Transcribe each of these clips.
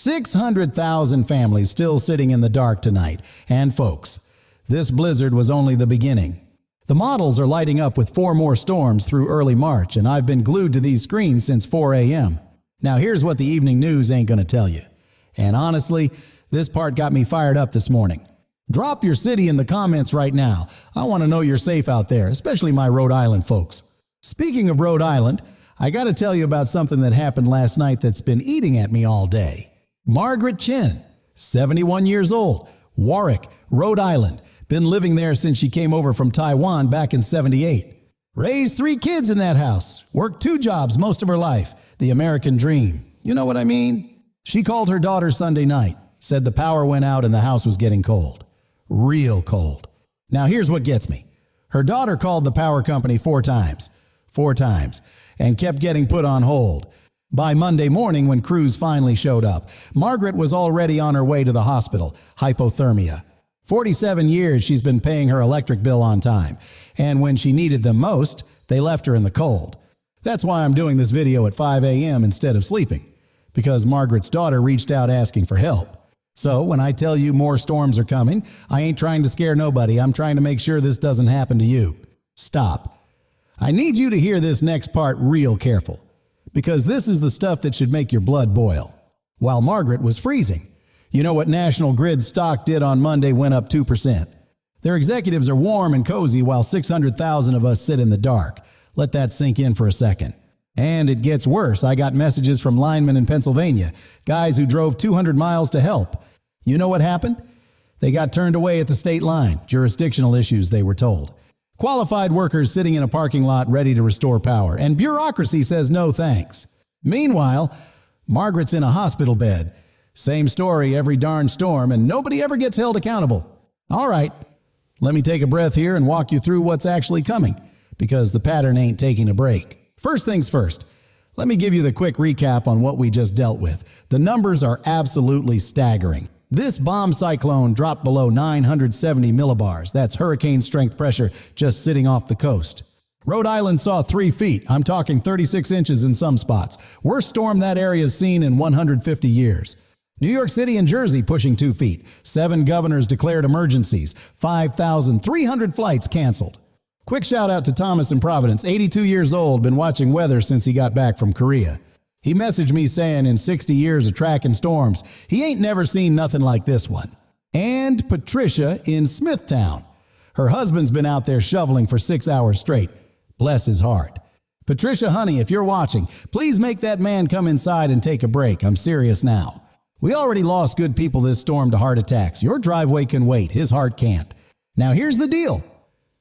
600,000 families still sitting in the dark tonight. And folks, this blizzard was only the beginning. The models are lighting up with 4 more storms through early March, and I've been glued to these screens since 4 a.m. Now here's what the evening news ain't gonna tell you. And honestly, this part got me fired up this morning. Drop your city in the comments right now. I want to know you're safe out there, especially my Rhode Island folks. Speaking of Rhode Island, I got to tell you about something that happened last night that's been eating at me all day. Margaret Chin, 71 years old, Warwick, Rhode Island. Been living there since she came over from Taiwan back in '78. Raised 3 kids in that house. Worked 2 jobs most of her life. The American dream. You know what I mean? She called her daughter Sunday night. Said the power went out and the house was getting cold. Real cold. Now here's what gets me. Her daughter called the power company 4 times. 4 times. And kept getting put on hold. By Monday morning when crews finally showed up, Margaret was already on her way to the hospital. Hypothermia. 47 years she's been paying her electric bill on time. And when she needed them most, they left her in the cold. That's why I'm doing this video at 5 a.m. instead of sleeping. Because Margaret's daughter reached out asking for help. So when I tell you more storms are coming, I ain't trying to scare nobody. I'm trying to make sure this doesn't happen to you. Stop. I need you to hear this next part real careful. Because this is the stuff that should make your blood boil. While Margaret was freezing. You know what National Grid stock did on Monday? Went up 2%. Their executives are warm and cozy while 600,000 of us sit in the dark. Let that sink in for a second. And it gets worse. I got messages from linemen in Pennsylvania, guys who drove 200 miles to help. You know what happened? They got turned away at the state line. Jurisdictional issues, they were told. Qualified workers sitting in a parking lot ready to restore power. And bureaucracy says no thanks. Meanwhile, Margaret's in a hospital bed. Same story every darn storm, and nobody ever gets held accountable. All right, let me take a breath here and walk you through what's actually coming, because the pattern ain't taking a break. First things first, let me give you the quick recap on what we just dealt with. The numbers are absolutely staggering. This bomb cyclone dropped below 970 millibars. That's hurricane strength pressure just sitting off the coast. Rhode Island saw 3 feet. I'm talking 36 inches in some spots. Worst storm that area's seen in 150 years. New York City and Jersey pushing 2 feet. 7 governors declared emergencies. 5,300 flights canceled. Quick shout out to Thomas in Providence, 82 years old, been watching weather since he got back from Korea. He messaged me saying in 60 years of tracking storms, he ain't never seen nothing like this one. And Patricia in Smithtown. Her husband's been out there shoveling for 6 hours straight. Bless his heart. Patricia, honey, if you're watching, please make that man come inside and take a break. I'm serious now. We already lost good people this storm to heart attacks. Your driveway can wait. His heart can't. Now here's the deal.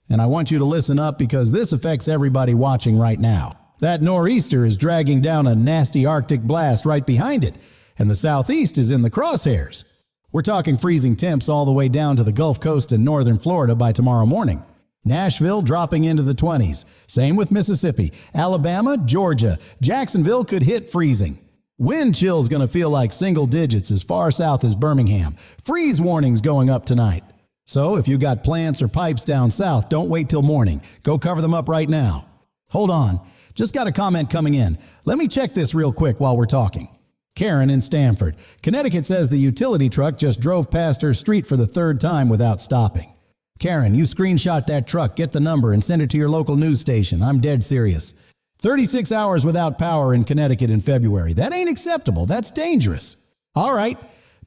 And I want you to listen up because this affects everybody watching right now. That nor'easter is dragging down a nasty Arctic blast right behind it. And the southeast is in the crosshairs. We're talking freezing temps all the way down to the Gulf Coast and northern Florida by tomorrow morning. Nashville dropping into the 20s. Same with Mississippi. Alabama, Georgia. Jacksonville could hit freezing. Wind chill's going to feel like single digits as far south as Birmingham. Freeze warnings going up tonight. So if you got plants or pipes down south, don't wait till morning. Go cover them up right now. Hold on. Just got a comment coming in. Let me check this real quick while we're talking. Karen in Stamford. Connecticut says the utility truck just drove past her street for the 3rd time without stopping. Karen, you screenshot that truck, get the number, and send it to your local news station. I'm dead serious. 36 hours without power in Connecticut in February. That ain't acceptable. That's dangerous. All right,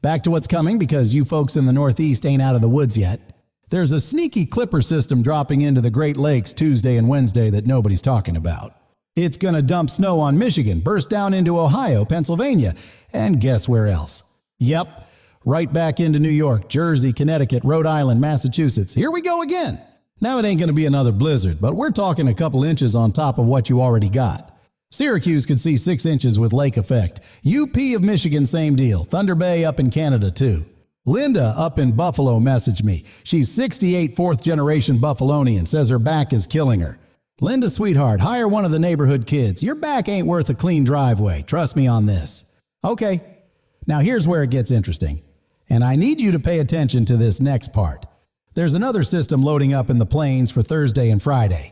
back to what's coming because you folks in the Northeast ain't out of the woods yet. There's a sneaky clipper system dropping into the Great Lakes Tuesday and Wednesday that nobody's talking about. It's going to dump snow on Michigan, burst down into Ohio, Pennsylvania, and guess where else? Yep, right back into New York, Jersey, Connecticut, Rhode Island, Massachusetts. Here we go again. Now it ain't going to be another blizzard, but we're talking a couple inches on top of what you already got. Syracuse could see 6 inches with lake effect. UP of Michigan, same deal. Thunder Bay up in Canada too. Linda up in Buffalo messaged me. She's 68 4th-generation Buffalonian, says her back is killing her. Linda, sweetheart, hire one of the neighborhood kids. Your back ain't worth a clean driveway. Trust me on this. Okay, now here's where it gets interesting. And I need you to pay attention to this next part. There's another system loading up in the plains for Thursday and Friday.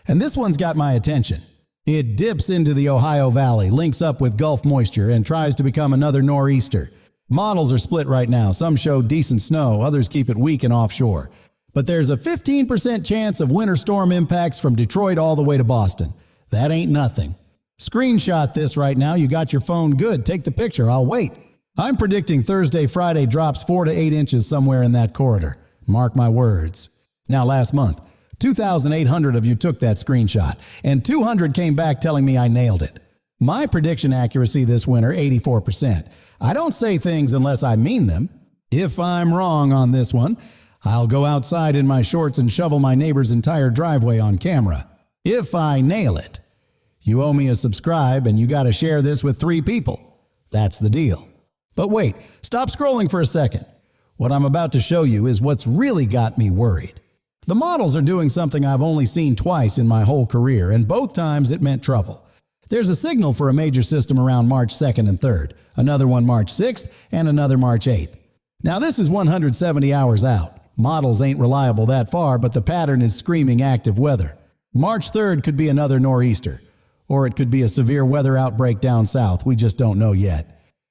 And this one's got my attention. It dips into the Ohio Valley, links up with Gulf moisture, and tries to become another nor'easter. Models are split right now. Some show decent snow, others keep it weak and offshore. But there's a 15% chance of winter storm impacts from Detroit all the way to Boston. That ain't nothing. Screenshot this right now. You got your phone good. Take the picture. I'll wait. I'm predicting Thursday, Friday drops 4 to 8 inches somewhere in that corridor. Mark my words. Now, last month, 2,800 of you took that screenshot, and 200 came back telling me I nailed it. My prediction accuracy this winter, 84%. I don't say things unless I mean them. If I'm wrong on this one, I'll go outside in my shorts and shovel my neighbor's entire driveway on camera. If I nail it, you owe me a subscribe and you gotta share this with 3 people. That's the deal. But wait, stop scrolling for a second. What I'm about to show you is what's really got me worried. The models are doing something I've only seen twice in my whole career, and both times it meant trouble. There's a signal for a major system around March 2nd and 3rd, another one March 6th, and another March 8th. Now this is 170 hours out. Models ain't reliable that far, but the pattern is screaming active weather. March 3rd could be another nor'easter, or it could be a severe weather outbreak down south. We just don't know yet.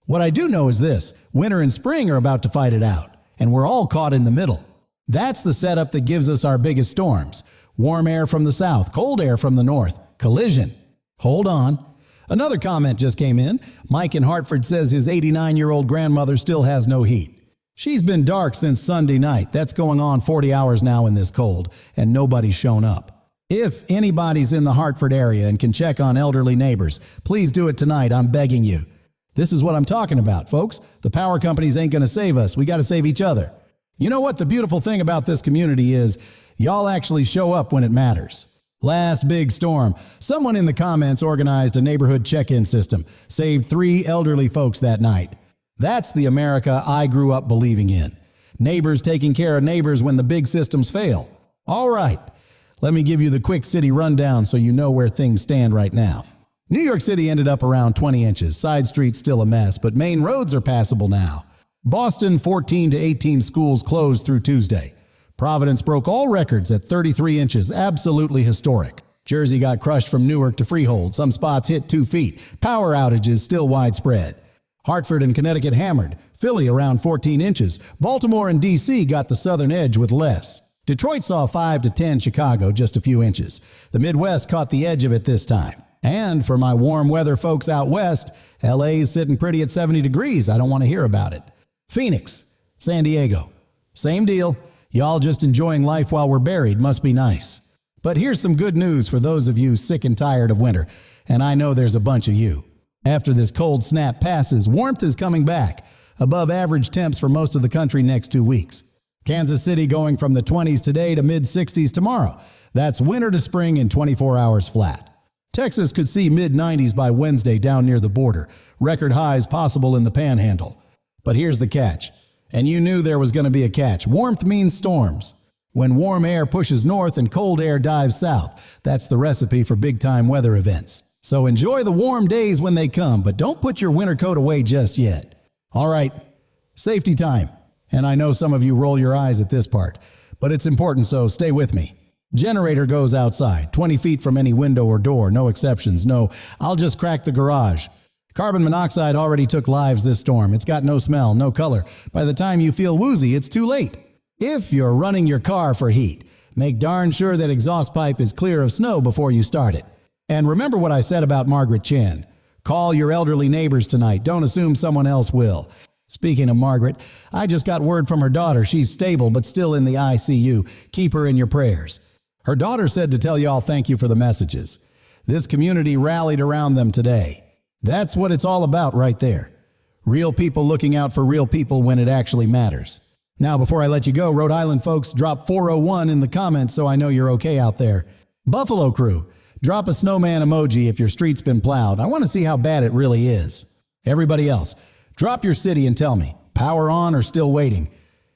What I do know is this: winter and spring are about to fight it out, and we're all caught in the middle. That's the setup that gives us our biggest storms. Warm air from the south, cold air from the north. Collision. Hold on. Another comment just came in. Mike in Hartford says his 89-year-old grandmother still has no heat. She's been dark since Sunday night. That's going on 40 hours now in this cold, and nobody's shown up. If anybody's in the Hartford area and can check on elderly neighbors, please do it tonight. I'm begging you. This is what I'm talking about, folks. The power companies ain't going to save us. We got to save each other. You know what the beautiful thing about this community is? Y'all actually show up when it matters. Last big storm. Someone in the comments organized a neighborhood check-in system. Saved 3 elderly folks that night. That's the America I grew up believing in. Neighbors taking care of neighbors when the big systems fail. All right, let me give you the quick city rundown so you know where things stand right now. New York City ended up around 20 inches. Side streets still a mess, but main roads are passable now. Boston, 14 to 18 schools closed through Tuesday. Providence broke all records at 33 inches, absolutely historic. Jersey got crushed from Newark to Freehold. Some spots hit 2 feet. Power outages still widespread. Hartford and Connecticut hammered. Philly around 14 inches. Baltimore and D.C. got the southern edge with less. Detroit saw 5 to 10, Chicago just a few inches. The Midwest caught the edge of it this time. And for my warm weather folks out west, LA's sitting pretty at 70 degrees. I don't want to hear about it. Phoenix, San Diego, same deal. Y'all just enjoying life while we're buried. Must be nice. But here's some good news for those of you sick and tired of winter, and I know there's a bunch of you. After this cold snap passes, warmth is coming back. Above average temps for most of the country next 2 weeks. Kansas City going from the 20s today to mid-60s tomorrow. That's winter to spring in 24 hours flat. Texas could see mid-90s by Wednesday down near the border. Record highs possible in the Panhandle. But here's the catch. And you knew there was going to be a catch. Warmth means storms. When warm air pushes north and cold air dives south, that's the recipe for big-time weather events. So enjoy the warm days when they come, but don't put your winter coat away just yet. All right, safety time. And I know some of you roll your eyes at this part, but it's important, so stay with me. Generator goes outside, 20 feet from any window or door, no exceptions. No, I'll just crack the garage. Carbon monoxide already took lives this storm. It's got no smell, no color. By the time you feel woozy, it's too late. If you're running your car for heat, make darn sure that exhaust pipe is clear of snow before you start it. And remember what I said about Margaret Chan. Call your elderly neighbors tonight. Don't assume someone else will. Speaking of Margaret, I just got word from her daughter. She's stable but still in the ICU. Keep her in your prayers. Her daughter said to tell y'all thank you for the messages. This community rallied around them today. That's what it's all about right there. Real people looking out for real people when it actually matters. Now, before I let you go, Rhode Island folks, drop 401 in the comments so I know you're okay out there. Buffalo crew, drop a snowman emoji if your street's been plowed. I want to see how bad it really is. Everybody else, drop your city and tell me, power on or still waiting?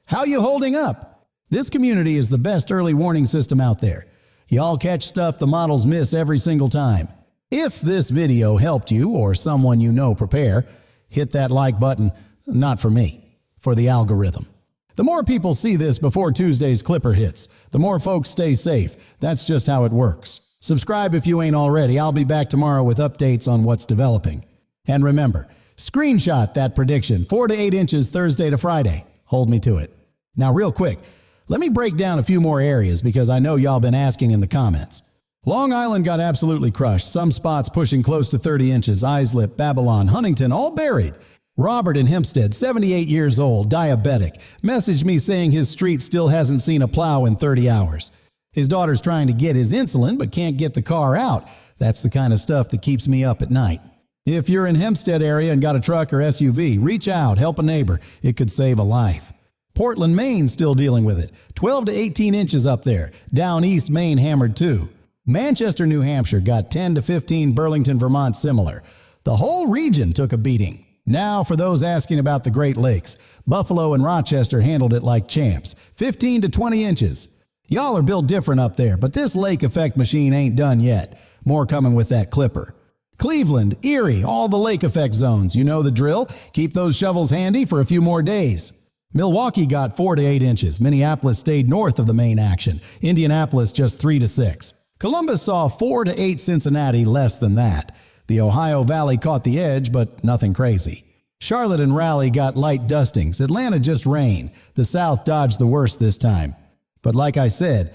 How you holding up? This community is the best early warning system out there. Y'all catch stuff the models miss every single time. If this video helped you or someone you know prepare, hit that like button, not for me, for the algorithm. The more people see this before Tuesday's Clipper hits, the more folks stay safe. That's just how it works. Subscribe if you ain't already. I'll be back tomorrow with updates on what's developing. And remember, Screenshot that prediction, 4 to 8 inches Thursday to Friday. Hold me to it. Now real quick, let me break down a few more areas because I know y'all been asking in the comments. Long Island got absolutely crushed, some spots pushing close to 30 inches, Islip, Babylon, Huntington, all buried. Robert in Hempstead, 78 years old, diabetic, messaged me saying his street still hasn't seen a plow in 30 hours. His daughter's trying to get his insulin but can't get the car out. That's the kind of stuff that keeps me up at night. If you're in Hempstead area and got a truck or SUV, reach out, help a neighbor. It could save a life. Portland, Maine still dealing with it. 12 to 18 inches up there. Down east, Maine hammered too. Manchester, New Hampshire got 10 to 15, Burlington, Vermont similar. The whole region took a beating. Now for those asking about the Great Lakes, Buffalo and Rochester handled it like champs, 15 to 20 inches. Y'all are built different up there, but this lake effect machine ain't done yet. More coming with that clipper. Cleveland, Erie, all the lake effect zones. You know the drill. Keep those shovels handy for a few more days. Milwaukee got 4 to 8 inches. Minneapolis stayed north of the main action. Indianapolis just 3 to 6. Columbus saw 4 to 8. Cincinnati less than that. The Ohio Valley caught the edge, but nothing crazy. Charlotte and Raleigh got light dustings. Atlanta just rain. The South dodged the worst this time. But like I said,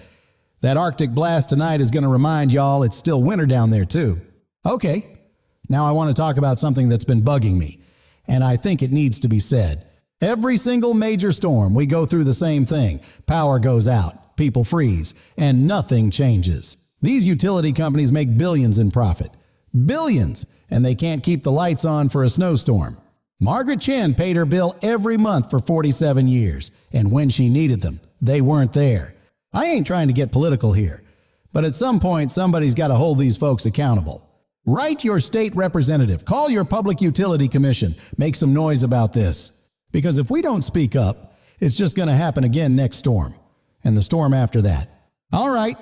that Arctic blast tonight is going to remind y'all it's still winter down there too. Okay, now I want to talk about something that's been bugging me, and I think it needs to be said. Every single major storm, we go through the same thing. Power goes out, people freeze, and nothing changes. These utility companies make billions in profit. Billions, and they can't keep the lights on for a snowstorm. Margaret Chen paid her bill every month for 47 years, and when she needed them, they weren't there. I ain't trying to get political here, but at some point somebody's got to hold these folks accountable. Write your state representative, call your public utility commission, make some noise about this. Because if we don't speak up, it's just going to happen again next storm, and the storm after that. All right,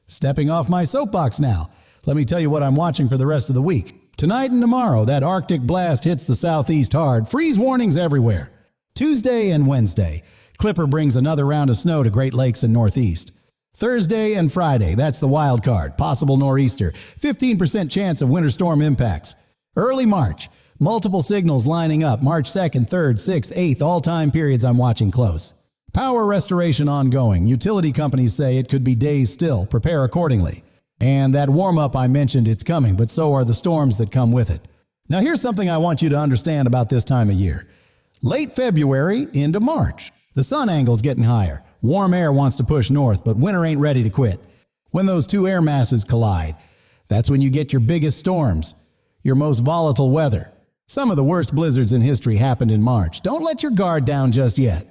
stepping off my soapbox now. Let me tell you what I'm watching for the rest of the week. Tonight and tomorrow, that Arctic blast hits the southeast hard. Freeze warnings everywhere. Tuesday and Wednesday, Clipper brings another round of snow to Great Lakes and Northeast. Thursday and Friday, that's the wild card. Possible nor'easter. 15% chance of winter storm impacts. Early March, multiple signals lining up. March 2nd, 3rd, 6th, 8th, all time periods I'm watching close. Power restoration ongoing. Utility companies say it could be days still. Prepare accordingly. And that warm-up I mentioned, it's coming, but so are the storms that come with it. Now here's something I want you to understand about this time of year. Late February into March. The sun angle's getting higher. Warm air wants to push north, but winter ain't ready to quit. When those two air masses collide, that's when you get your biggest storms, your most volatile weather. Some of the worst blizzards in history happened in March. Don't let your guard down just yet.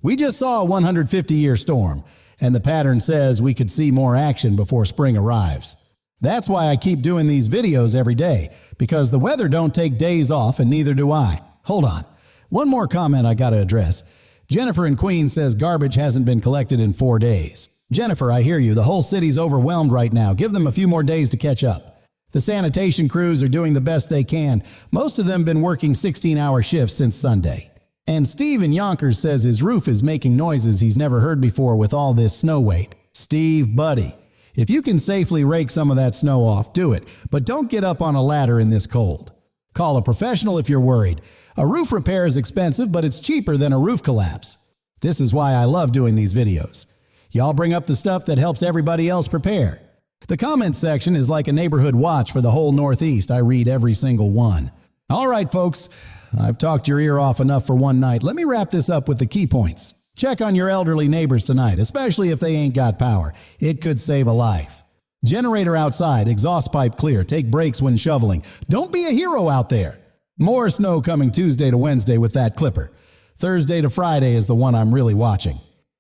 We just saw a 150-year storm, and the pattern says we could see more action before spring arrives. That's why I keep doing these videos every day, because the weather don't take days off, and neither do I. Hold on. One more comment I gotta address. Jennifer in Queens says garbage hasn't been collected in 4 days. Jennifer, I hear you. The whole city's overwhelmed right now. Give them a few more days to catch up. The sanitation crews are doing the best they can. Most of them been working 16-hour shifts since Sunday. And Steve in Yonkers says his roof is making noises he's never heard before with all this snow weight. Steve, buddy, if you can safely rake some of that snow off, do it. But don't get up on a ladder in this cold. Call a professional if you're worried. A roof repair is expensive, but it's cheaper than a roof collapse. This is why I love doing these videos. Y'all bring up the stuff that helps everybody else prepare. The comments section is like a neighborhood watch for the whole Northeast. I read every single one. All right, folks, I've talked your ear off enough for one night. Let me wrap this up with the key points. Check on your elderly neighbors tonight, especially if they ain't got power. It could save a life. Generator outside, exhaust pipe clear, take breaks when shoveling. Don't be a hero out there. More snow coming Tuesday to Wednesday with that clipper. Thursday to Friday is the one I'm really watching.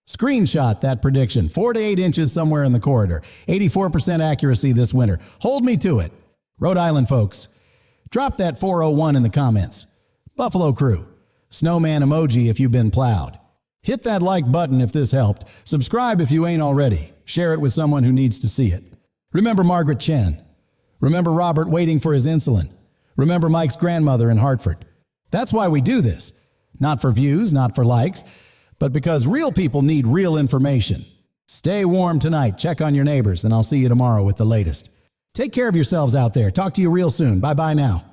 Screenshot that prediction, 4 to 8 inches somewhere in the corridor. 84% accuracy this winter. Hold me to it. Rhode Island folks, drop that 401 in the comments. Buffalo crew, snowman emoji if you've been plowed. Hit that like button if this helped. Subscribe if you ain't already. Share it with someone who needs to see it. Remember Margaret Chen. Remember Robert waiting for his insulin. Remember Mike's grandmother in Hartford. That's why we do this. Not for views, not for likes, but because real people need real information. Stay warm tonight, check on your neighbors, and I'll see you tomorrow with the latest. Take care of yourselves out there. Talk to you real soon. Bye-bye now.